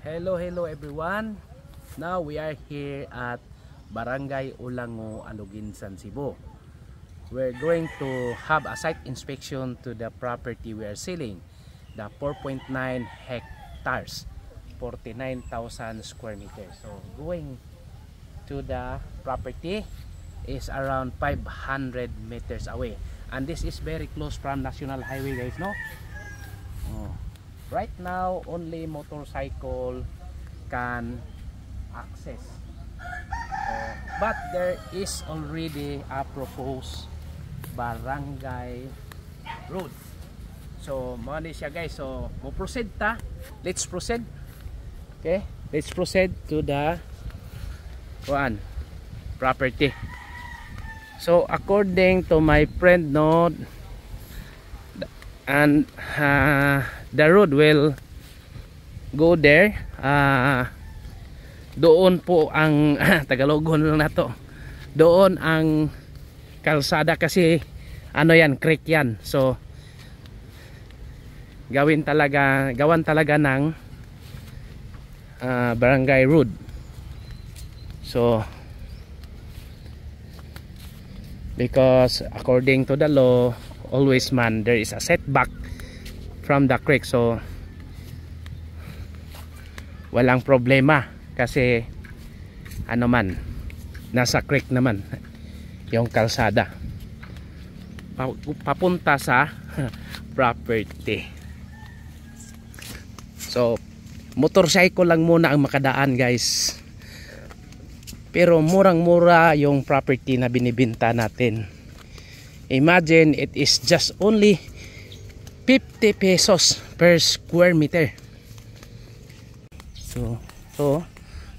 Hello everyone. Now we are here at Barangay Ulango, Aluginsan, Cebu. We're going to have a site inspection to the property we are selling, the 4.9 hectares, 49,000 square meters. So going to the property is around 500 meters away, and this is very close from National Highway, guys, no? Right now only motorcycle can access, but there is already a proposed barangay road. So money siya, guys. So mo proceed ta. Let's proceed. Okay, let's proceed to the property. So according to my friend, no, and the road will go there. Doon po ang Tagalogon lang na to. Doon ang kalsada kasi ano yan, creek yan. So gawan talaga ng barangay road. So because according to the law, always man there is a setback from the creek, so walang problema kasi ano man, nasa creek naman yung kalsada papunta sa property. So motorcycle lang muna ang makadaan, guys, pero murang-mura yung property na binibenta natin. Imagine, it is just only 50 pesos per square meter. So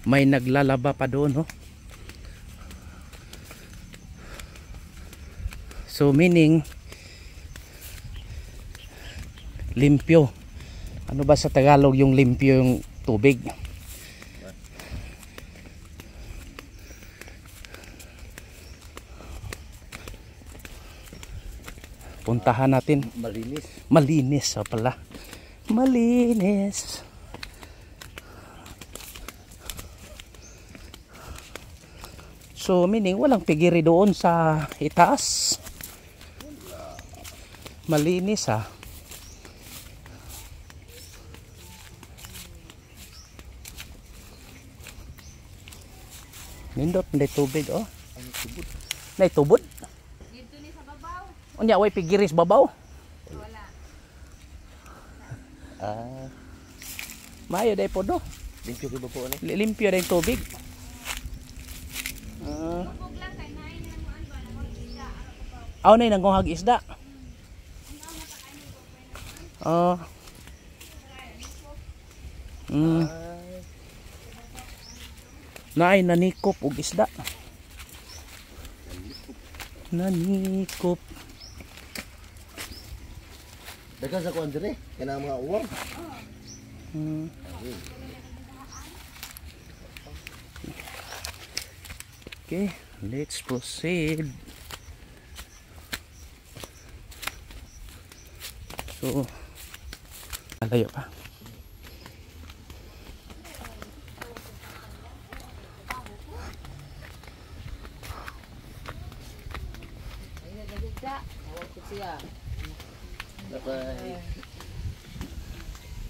may naglalaba pa doon, no? So meaning limpyo. Ano ba sa Tagalog yung limpyo, yung tubig? Puntahan natin. Malinis pala. Malinis. So meaning walang pigiri doon sa itaas. Malinis Nindot na tubig, oh. Nay tubod. Unya way pigiris babaw. Wala. Mayo day podo. Limpyo gyud po ani. Limpyo day tubig. Aw nay nanguhag isda. Nay nanikop og isda. Nanikop. Dagan sa kuan dire, kana mga uwang. Okay, let's proceed. So, malayo pa.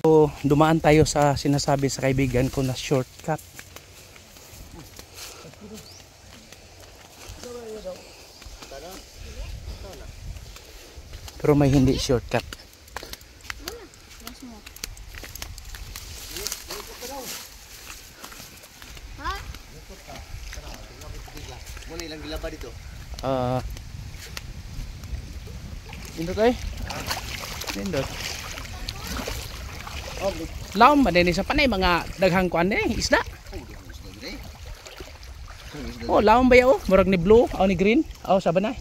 So, dumaan tayo sa sinasabi sa kaibigan ko na shortcut. Pero may hindi shortcut. Muna ilang gilaba dito. Indot ay. Indot. Laom ba din sa panay mga daghang kuan isda. Oh, laom ba yaw? Murag ni blue, aw ni green, aw sa banay.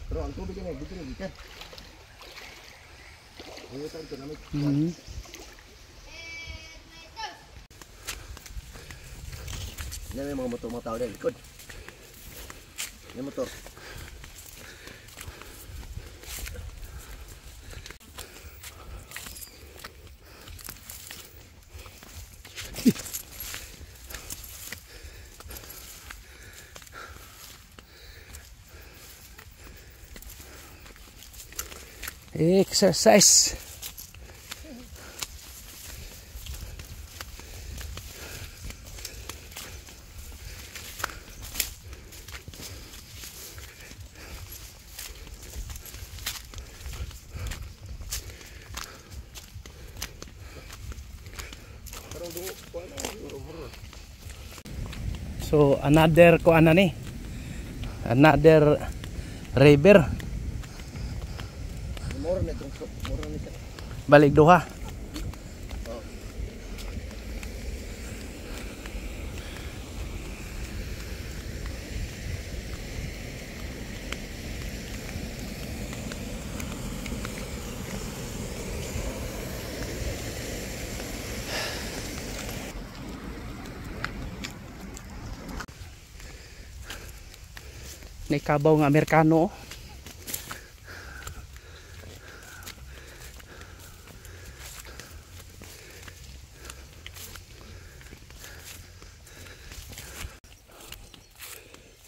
Pero ang tubig ni dito ni gikan. May mga motor mga tao din likod. May motor. Exercise. So another ni. Another river. Mura na itong mura na siya. Balik duha. Naikabaw nga Amerikano.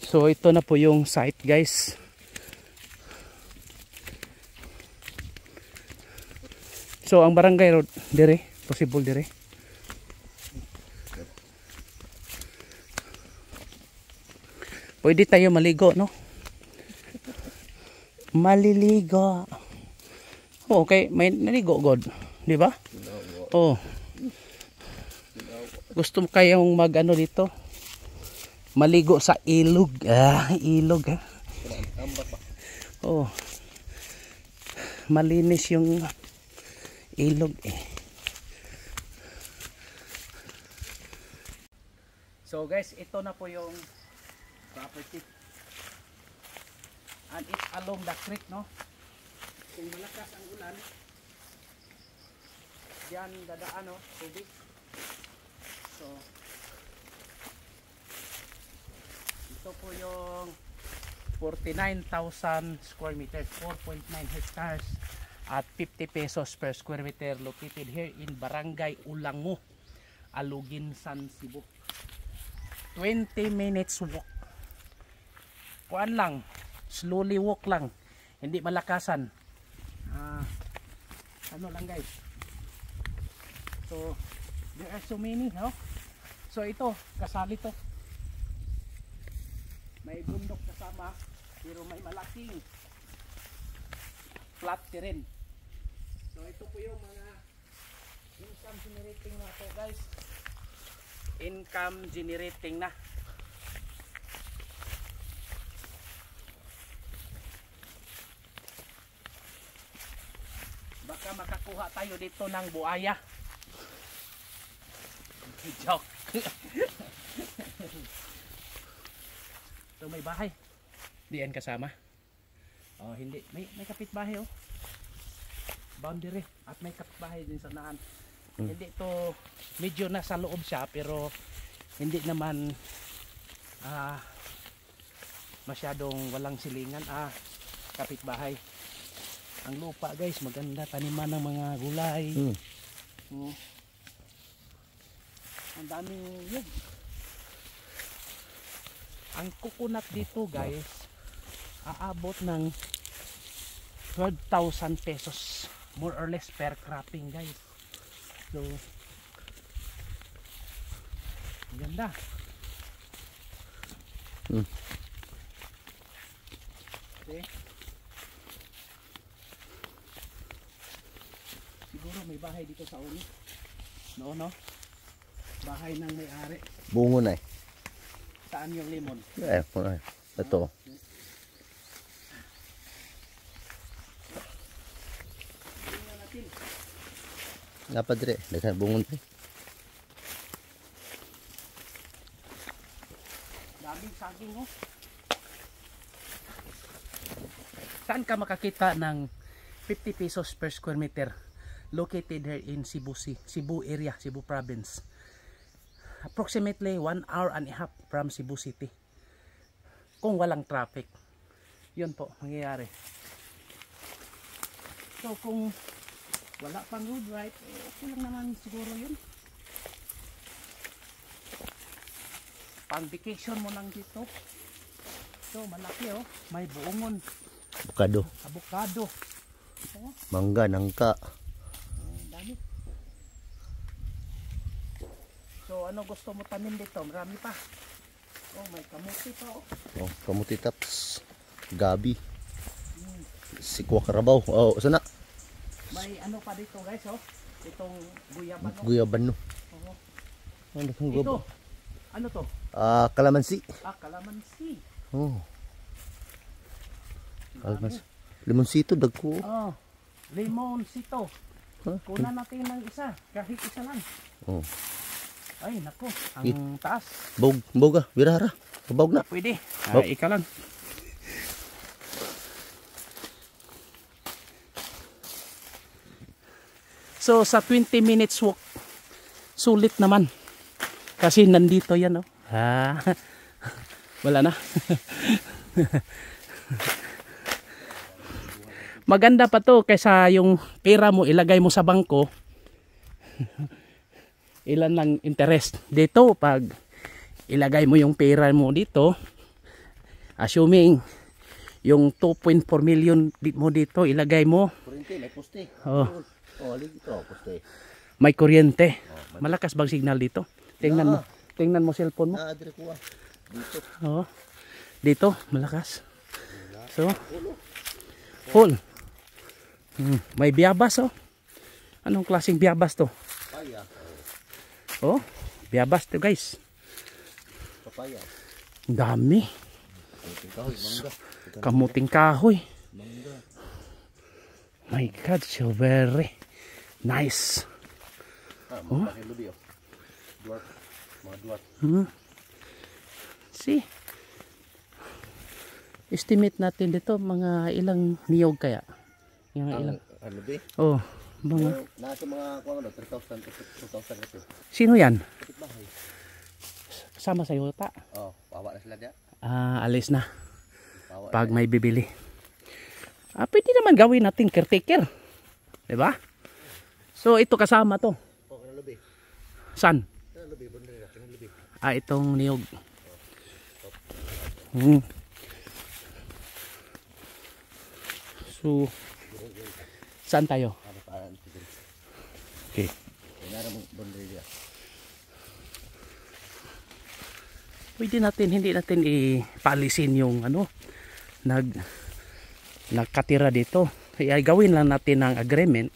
So ito na po yung site, guys. So ang barangay road dire, possible dire. Pwede tayo maligo, no? Maliligo. Oh, okay, may naligo god, di ba? Oh. Gusto mo kayong mag-ano dito? Maligo sa ilog. Ilog. Oh. Malinis yung ilog eh. So guys, ito na po yung property. And it's along the creek, no? Kung malakas ang ulan, diyan dadaan, no? Tubig. So ito po yung 49,000 square meters, 4.9 hectares at 50 pesos per square meter, located here in Barangay Ulango, Aluginsan, Cebu. 20 minutes walk. Kuan lang, slowly walk lang, hindi malakasan. Ano lang guys. So there are so many, no? So ito, kasali to. May bundok kasama, pero may malaking flat terrain. So ito po yung mga income generating na to, guys. Income generating na. Baka makakuha tayo dito ng buaya. Joke. So may bahay. Diyan kasama. Oh, hindi. May kapitbahay, oh. Boundary at may kapitbahay din sa naan. Hindi to, medyo nasa loob siya pero hindi naman masyadong walang silingan. Kapitbahay. Ang lupa, guys, maganda, taniman ng mga gulay. Ang daming yun. Ang coconut dito, guys, aabot ng 12,000 pesos more or less per cropping, guys. So ganda. Okay. Siguro may bahay dito sa ulo. No? Bahay ng may-ari. Bungo na eh. Saan yung limon? Ito. Nga pa dire, daghan bungon pa. Daming saging, oh. Saan ka makakita ng 50 pesos per square meter? Located here in Cebu area, Cebu province. Approximately 1 hour and a half from Cebu City. Kung walang traffic. Yun po, mangyayari. So kung wala pang road right, okay lang naman siguro yun. Pang vacation mo lang dito. So malaki, oh. May buongon. Avocado. Mangga, nangka. Dami. So ano gusto mo tanim dito? Marami pa. Oh, may kamuti pa oh. Oh, kamuti taps. Gabi. Sikwa Karabaw. Oh, sana. May ano pa dito guys oh. Itong guyaban oh. Guyaban no. Oo. Ano kang Ito. guyaban? Ano to? Kalamansi. Kalamansi. Oh. Kalamansi. Limonsito dagko. Oh. Lemon sito. Huh? Kunan natin ng isa. Kahit isa lang. Oh. Ay nako. Ang taas. Boga, birara. Kabawg na. Pwede. Bog. Ika lang. So sa 20 minutes walk, sulit naman. Kasi nandito yan oh. Wala na. Maganda pa to kaysa yung pera mo ilagay mo sa bangko. Ilan lang interest. Dito pag ilagay mo yung pera mo dito, assuming yung 2.4 million mo dito ilagay mo. Kurente, may poste. Oh. Oh, dito poste. May kuryente. Malakas bang signal dito? Tingnan mo. Tingnan mo cellphone mo. Dire ko dito. Oh. Dito, malakas. So, full. May biyabas oh. Anong klaseng biyabas to? Papaya. Oh, biyabas to guys. Papaya. Ang dami. Kahoy, mangga. Kamuting kahoy. Mangga. My God, so very nice. Oh. Lubi oh. Dwarf. Mga dwarf. See? Estimate natin dito mga ilang niyog kaya? Yung ilang. Lubi? Oh, mga. Nasa mga 3,000 to 2,000 ito. Sino yan? Kapitbahay. Kasama sa yuta? Oh, pawa na sila diya. Alis na. Pawa. Pag may bibili. Pwede naman gawin natin caretaker. Diba? So ito kasama to. Oh, lubi. San? Lubi, bundre natin lubi. Itong niyog. So, saan tayo? Okay. Pwede natin, hindi natin ipalisin yung ano, nagkatira dito. Kaya gawin lang natin ang agreement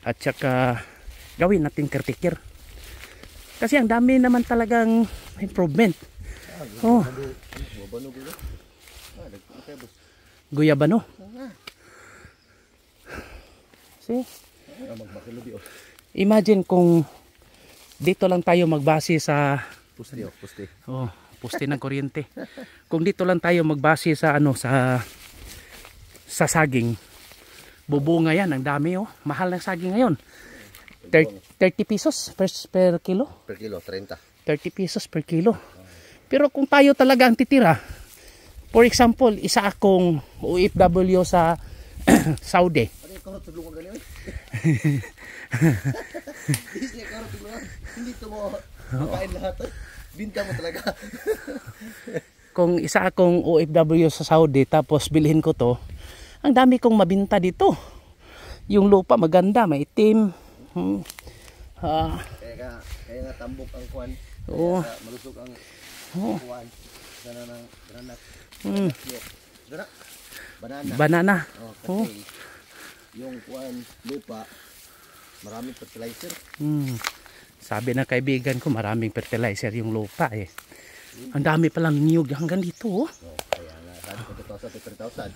at saka gawin natin caretaker. Kasi ang dami naman talagang improvement. Oh. Guyabano. See? Imagine kung dito lang tayo magbase sa poste. Oh, poste ng kuryente. Kung dito lang tayo magbase sa ano sa saging. Bubunga yan, ang dami oh. Mahal ng saging ngayon. 30 pesos per kilo. Per kilo, 30. 30 pesos per kilo. Pero kung tayo talaga ang titira, for example, isa akong OFW sa Saudi. Hindi ito mo kain lahat. Binta mo talaga. Kung isa akong OFW sa Saudi tapos bilhin ko to, ang dami kong mabinta dito. Yung lupa maganda, maitim. Kaya nga tambok ang kuwan. Oo. Malusog ang kuwan. Sana ng granat. Banana. Kasi yung kuwan lupa, maraming fertilizer. Sabi ng kaibigan ko, maraming fertilizer yung lupa eh. Ang dami palang niyog hanggang dito oh. Kaya nga, sabi ko 2,000 to 3,000.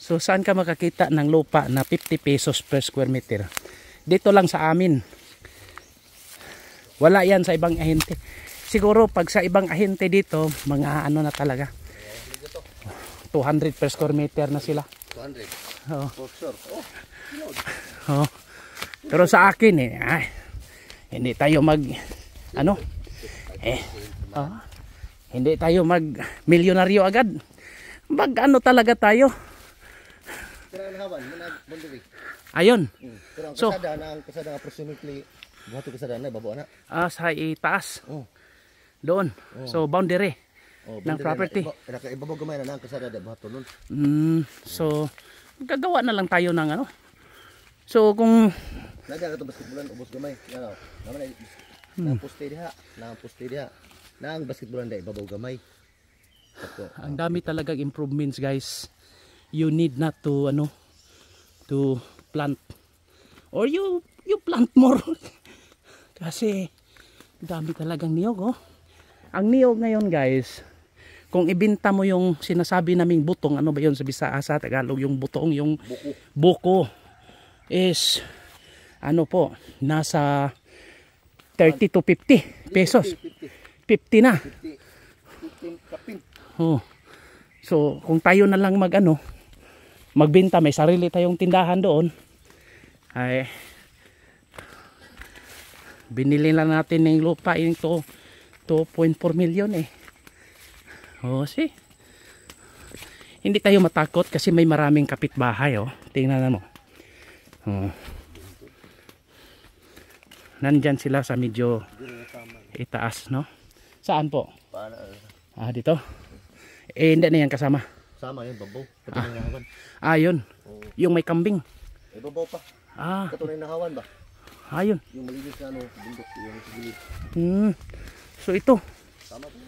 So saan ka makakita ng lupa na 50 pesos per square meter? Dito lang sa amin. Wala yan sa ibang ahente. Siguro pag sa ibang ahente dito, mga ano na talaga. 200 per square meter na sila. 200? Oo. For sure. Oh. Pero sa akin hindi tayo hindi tayo mag milyonaryo agad. Mag ano talaga tayo. Ayun. Pero ang So, kasada approximately buhat kasada na babo na. Sa itaas. Doon. So boundary. ng property. Ibabaw gamay na ang kasada da bato nun. So gagawa na lang tayo ng ano. So kung Naga ka to basketballan ubos gamay. Ano? Naman nang poste diha, nang basketballan da ibabaw gamay. Ang dami talagang improvements, guys. You need not to to plant, or you plant more. Kasi dami talagang niyog, oh. Ang niyog ngayon, guys, kung ibenta mo yung sinasabi naming butong, ano ba yun sa Bisaya, sa Tagalog, yung butong, yung buko is ano po, nasa 30 to 50 pesos. 50 na. 15 kapin. Oh. So, kung tayo na lang magbenta, may sarili tayong tindahan doon, ay binili lang natin ng lupa yung 2.4 million eh. Oh, see? Hindi tayo matakot kasi may maraming kapitbahay, oh. Tingnan mo. Oh. Nandyan sila sa medyo itaas, no? Saan po? Dito? Hindi na yan kasama. Sama yun, babaw. Yun. Oh. Yung may kambing. Babaw pa. Katunay na hawan ba? Yun. Yung malinis na bundok, yung sigilid. So ito. Sama po.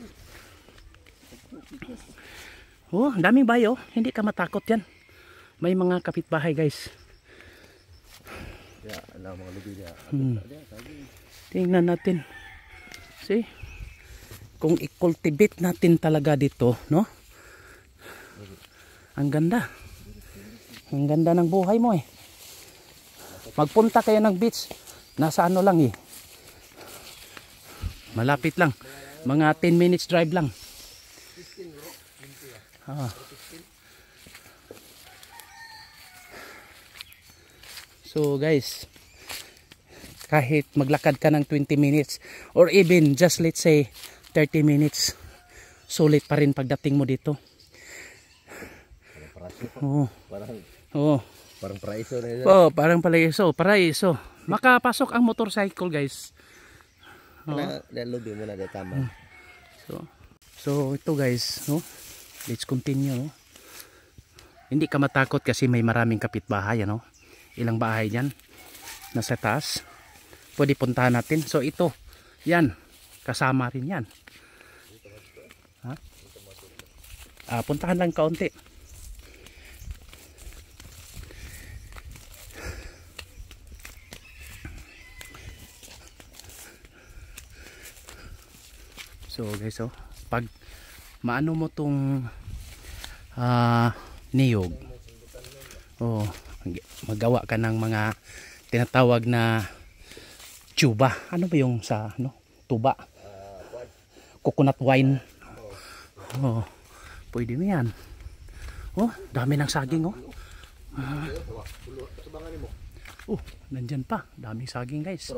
Oh, daming bayo. Hindi ka matakot yan. May mga kapitbahay, guys. Mga lubi niya. Tingnan natin. See? Kung i-cultivate natin talaga dito, no? Ang ganda. Ang ganda ng buhay mo eh. Magpunta kayo ng beach. Nasa ano lang eh. Malapit lang. Mga 10 minutes drive lang. So guys, kahit maglakad ka ng 20 minutes or even just let's say 30 minutes, sulit pa rin pagdating mo dito. Parang paraiso na yun. Parang paraiso. Makapasok ang motorcycle, guys. Lalobi mo na tama. So ito, guys, no? Let's continue, no? Hindi ka matakot kasi may maraming kapitbahay, ano? Ilang bahay dyan nasa taas, pwede puntahan natin. So ito, yan, kasama rin yan. Puntahan lang kaunti. So guys, pag maano mo tong niyog, magawa ka ng mga tinatawag na tuba. Ano ba yung sa tuba? Coconut wine. Pwede mo yan. Dami ng saging, nandyan pa. Daming saging, guys.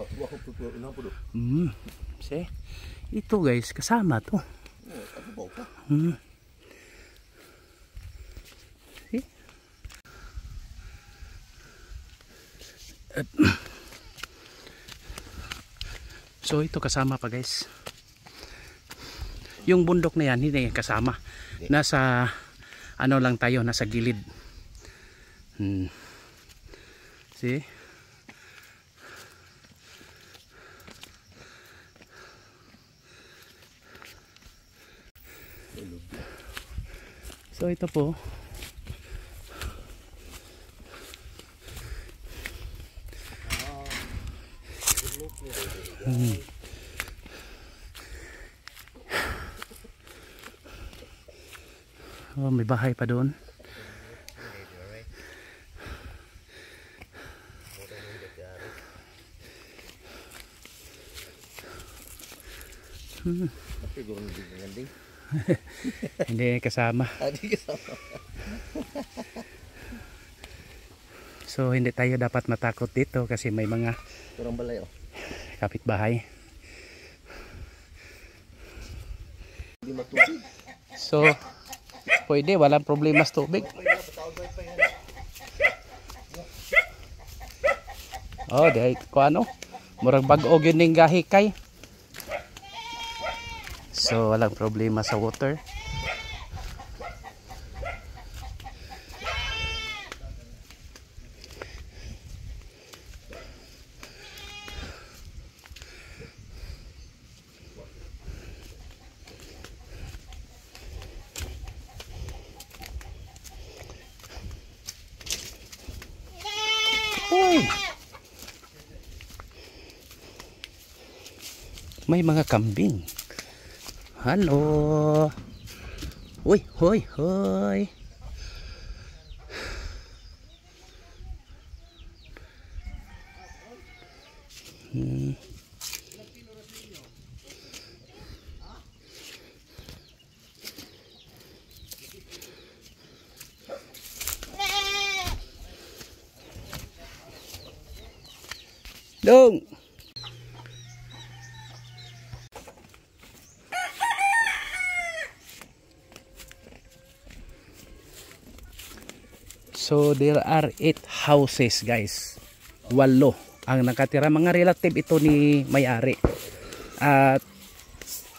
See? Ito, guys, kasama to. See? So ito kasama pa, guys. Yung bundok na yan hindi kasama. Nasa ano lang tayo, nasa gilid. See? So ito po, may bahay pa doon. Hindi kasama. So hindi tayo dapat matakot dito kasi may mga kapitbahay. So pwede, walang problema sa tubig. Dahil ko murag bag-o gyud ning gahikay. So walang problema sa water. Uy! May mga kambing. Hello. Uy, hoy, hoy. Dong. So there are 8 houses guys. 8 ang nakatira, mga relative ito ni may-ari. At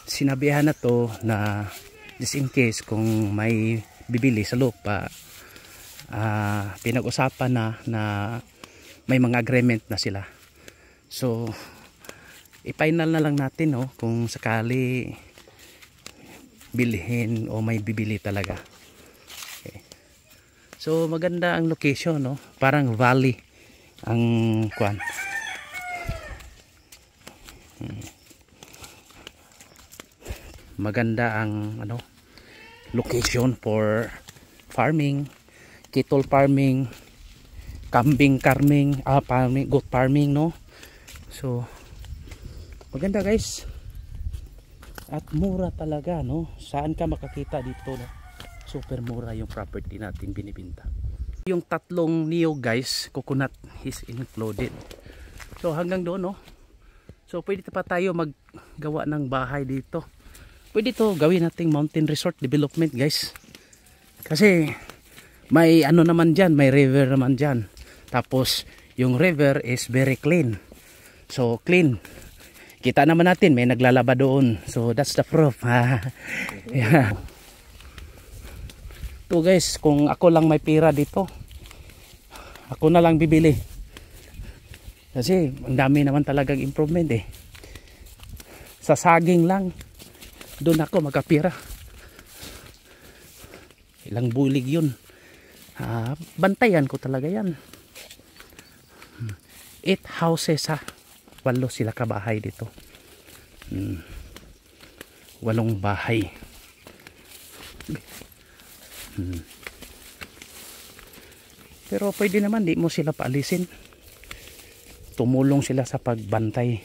sinabihan na to na just in case kung may bibili sa lupa, pinag-usapan na may mga agreement na sila. So i-final na lang natin kung sakali bilhin o may bibili talaga. Okay. So maganda ang location, parang valley ang kuan. Maganda ang location for farming, cattle farming, kambing farming, goat farming, no? So maganda guys. At mura talaga, no? Saan ka makakita dito, no? Super mura yung property natin binibenta. Yung 3 niyog guys, coconut is included. So hanggang doon, no? So pwede pa tayo maggawa ng bahay dito. Pwede to gawin nating mountain resort development guys. Kasi may naman dyan, may river naman dyan. Tapos yung river is very clean. So clean. Kita naman natin may naglalaba doon. So that's the proof. Yeah. To guys, kung ako lang may pira dito, ako na lang bibili. Kasi ang dami naman talagang improvement eh. Sa saging lang, doon ako magkapira. Ilang bulig yun. Bantayan ko talaga yan. 8 houses 8 sila kabahay dito. 8 bahay. Pero pwede naman di mo sila paalisin. Tumulong sila sa pagbantay.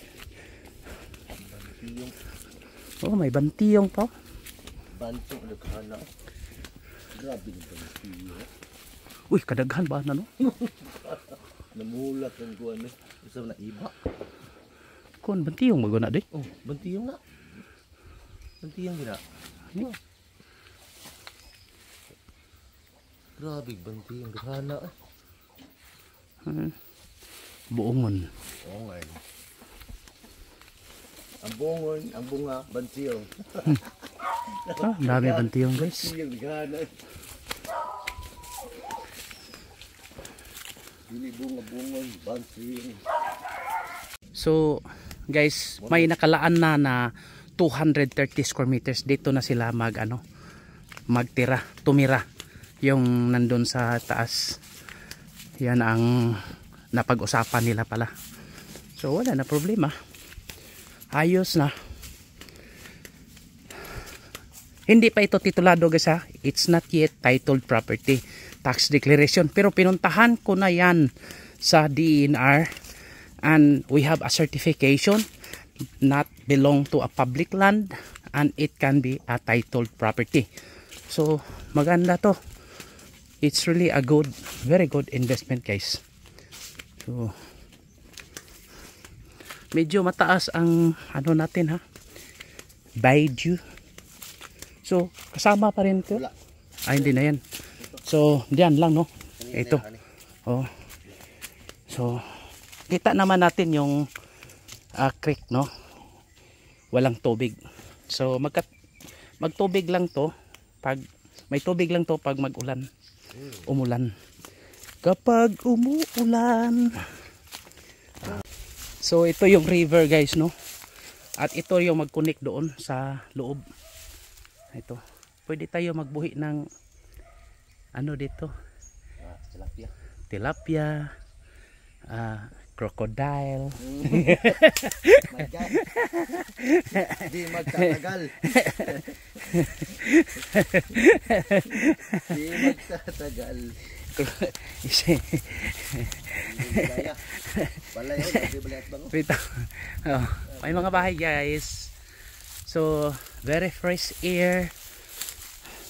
May bantiyong pa. Bantong nagkana. Grabe ng bantiyong. Uy, kadaghan ba na, no? Namulat ang kuwan eh. Isa na iba. Kuan bantiyong maguna di? Oh, bantiyong na. Bantiyong gina. Grabe bantiyong nagkana eh. Buongon. Buongon. Ang buongon, ang bunga, bantiyong. Dami bantiyong guys. Bantiyong nagkana eh. Dili bunga-bungon, bantiyong. So guys, may nakalaan na 230 square meters. Dito na sila magtira, tumira. Yung nandun sa taas. Yan ang napag-usapan nila pala. So wala na problema. Ayos na. Hindi pa ito titulado guys ha. It's not yet titled property. Tax declaration. Pero pinuntahan ko na yan sa DENR. And we have a certification not belong to a public land. And it can be a titled property. So maganda to. It's really a good, very good investment guys. So medyo mataas ang natin ha. Bayju. So kasama pa rin to. Hindi na yan. So diyan lang no. Ito. Oh. So kita naman natin yung creek no. Walang tubig. So magtubig lang to pag may tubig lang to pag umulan. Kapag umuulan. So ito yung river guys, no? At ito yung mag-connect doon sa loob. Ito. Pwede tayo magbuhi ng ano dito? Tilapia. Tilapia. Crocodile. My God. Di magtatagal. Di magtatagal. Balay, may mga bahay guys. So very fresh air,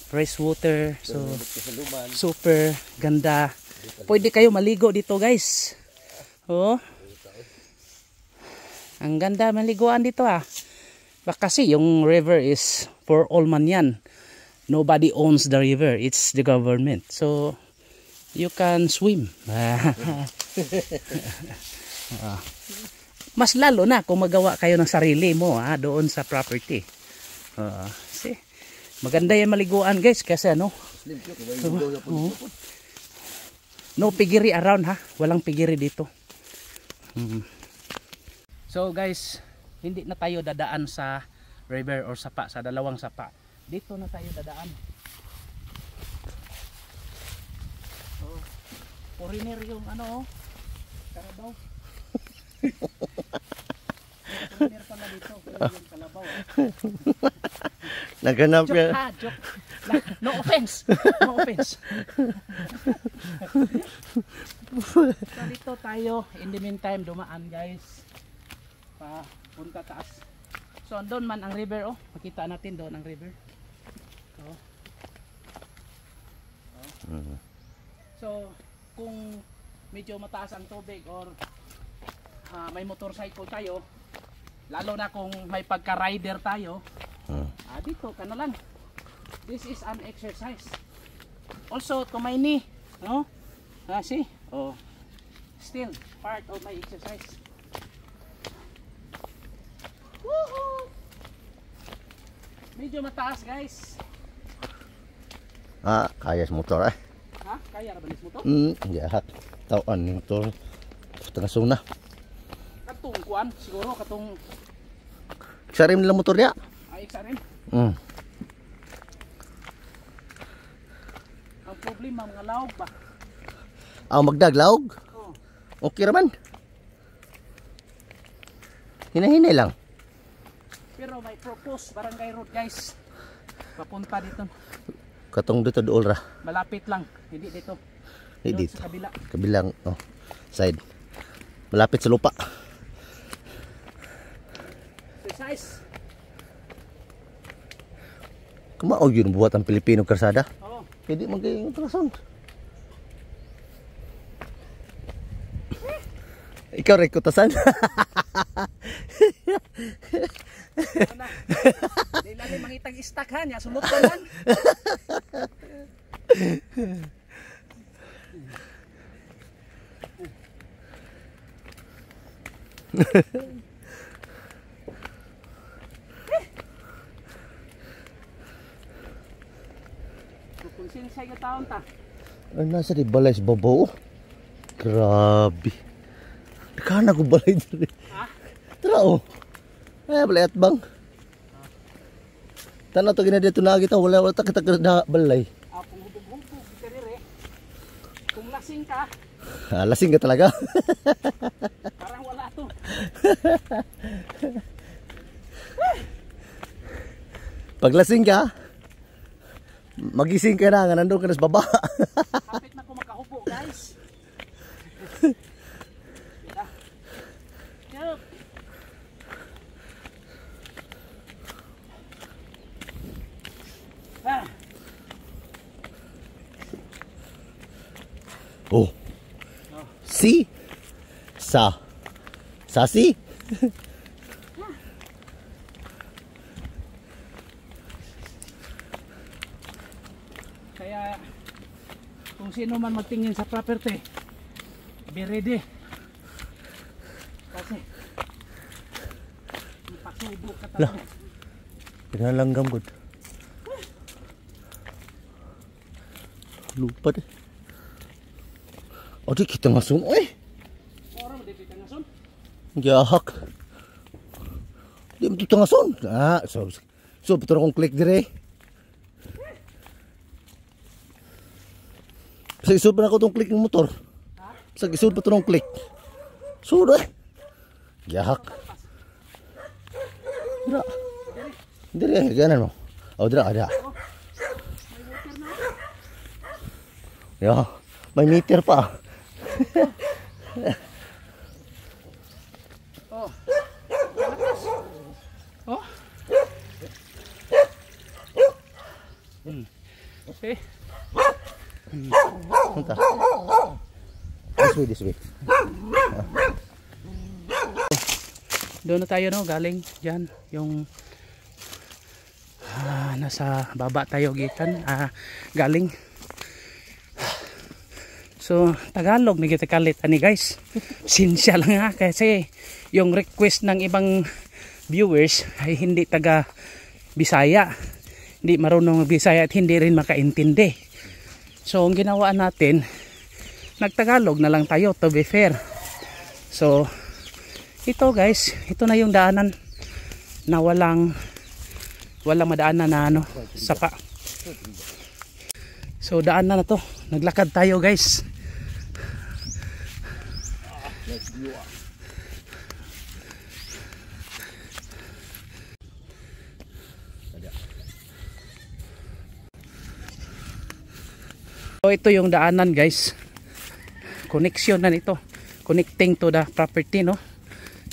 fresh water. So super ganda. Pwede kayo maligo dito guys. Oh, ang ganda maliguan dito Kasi yung river is for all man yan. Nobody owns the river, it's the government. So you can swim. Mas lalo na kung magawa kayo ng sarili mo doon sa property. See? Maganda yung maliguan guys kasi ano. No pigiri around walang pigiri dito. So guys, hindi na tayo dadaan sa river or sapa, sa dalawang sapa. Dito na tayo dadaan. Foreigner yung Karabaw. Foreigner pala dito, yung Kalabaw. Naganap yan. Joke. No offense. No offense. So dito tayo, in the meantime dumaan guys. Punta taas. So doon man ang river makita natin doon ang river. So kung medyo mataas ang tubig or may motorcycle tayo, lalo na kung may pagka-rider tayo, dito ka na lang. This is an exercise. Also to my knee, no? See? Still part of my exercise. Woohoo! Medyo mataas guys. Kaya sa motor Kaya na ba nis motor? Jahat. Tauan yung motor. Tengah suna. Katong kuan, siguro katong Iksarim nila motor niya. Iksarim. Ang problema mga laog ba? Magdaglaog? Okay raman. Hinahinay lang. Pero may propose barangay road guys. Papunta dito. Katong dito dool ra. Malapit lang, hindi dito. Hindi dito. Sa kabila. Kabilang side. Malapit sa lupa. Exercise. Kumao yun buhat ang Pilipino karsada. Hindi magiging trason. Ikaw rekutasan. Di lagi mangitag istak niya, sumot ka man. Kung sinsay ka taon ta. Nasa di balay sa babaw. Grabe. Nakana ko balay dito. Tara balay at bang. Tanaw to gina dito na kita wala ta kita na balay. Kung hubog-hubog karire. Kung lasing ka. Lasing ka talaga. Parang wala to. Pag lasing ka, magising ka na nga nandun ka na sa baba. Kapit na ko makahubo guys. Si Sasi. Kaya kung sino man magtingin sa property, be ready. Kasi ipasubo ka talaga. Pinalanggam good. Lupa deh. Oh, di kita ngasun, oi. Orang di kita ngasun. Gahak. Di mo kita ngasun. Ah, so betul kong klik dire. Sa isod pa na ko tong klik ng motor. Sa isod pa tong klik. Sudah. Gahak. Dira. Dira, ganan mo. Oh, dira, ada. Ya, may meter pa. Oh. Oh. Okay. Punta. This way. Doon na tayo, no, galing dyan yung nasa baba tayo gikan, galing. So Tagalog na kita kalit ani guys. Sinsya lang ha, kasi yung request ng ibang viewers ay hindi taga Bisaya, hindi marunong Bisaya at hindi rin makaintindi. So ang ginawa natin, nagtagalog na lang tayo, to be fair. So ito guys, ito na yung daanan na walang madaanan na ano, sapa. So daan na to, naglakad tayo guys. So ito yung daanan guys, connection na nito, connecting to the property, no.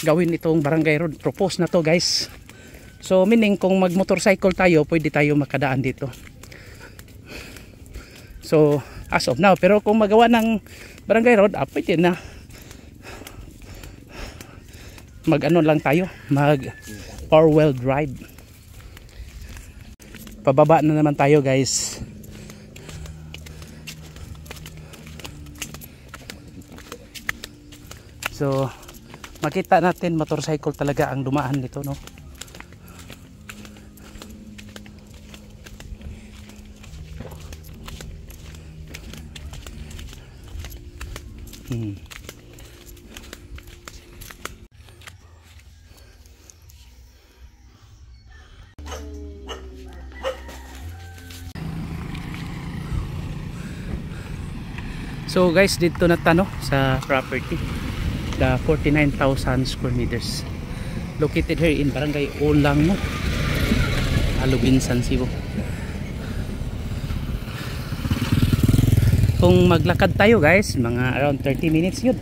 Gawin itong barangay road, propose na to guys. So meaning kung mag motorcycle tayo, pwede tayo makadaan dito. So as of now, pero kung magawa ng barangay road, pwede na mag ano lang tayo, mag 4-wheel drive. Pababa na naman tayo guys. So makita natin motorcycle talaga ang dumaan dito, no. So guys, dito na tano sa property, the 49,000 square meters located here in Barangay Ulango, Alubinsan, Cebu. Kung maglakad tayo guys, mga around 30 minutes yun,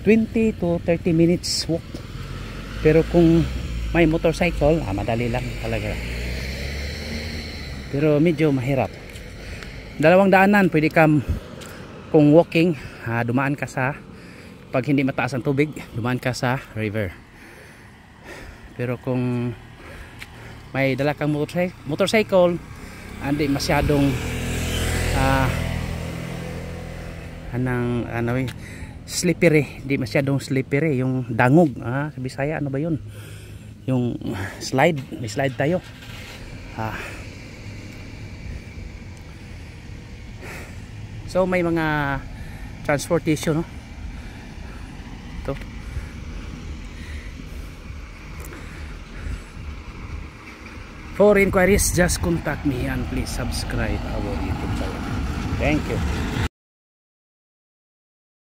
20 to 30 minutes walk. Pero kung may motorcycle, madali lang talaga, pero medyo mahirap. Dalawang daanan, pwede kang, kung walking, dumaan ka sa, pag hindi mataas ang tubig, dumaan ka sa river. Pero kung may dala kang motorcycle, hindi masyadong slippery, hindi masyadong slippery, yung dangog, sa Bisaya ano ba yun, yung slide, may slide tayo. So may mga transportation, no? Ito. For inquiries, just contact me and please subscribe our YouTube channel. Thank you.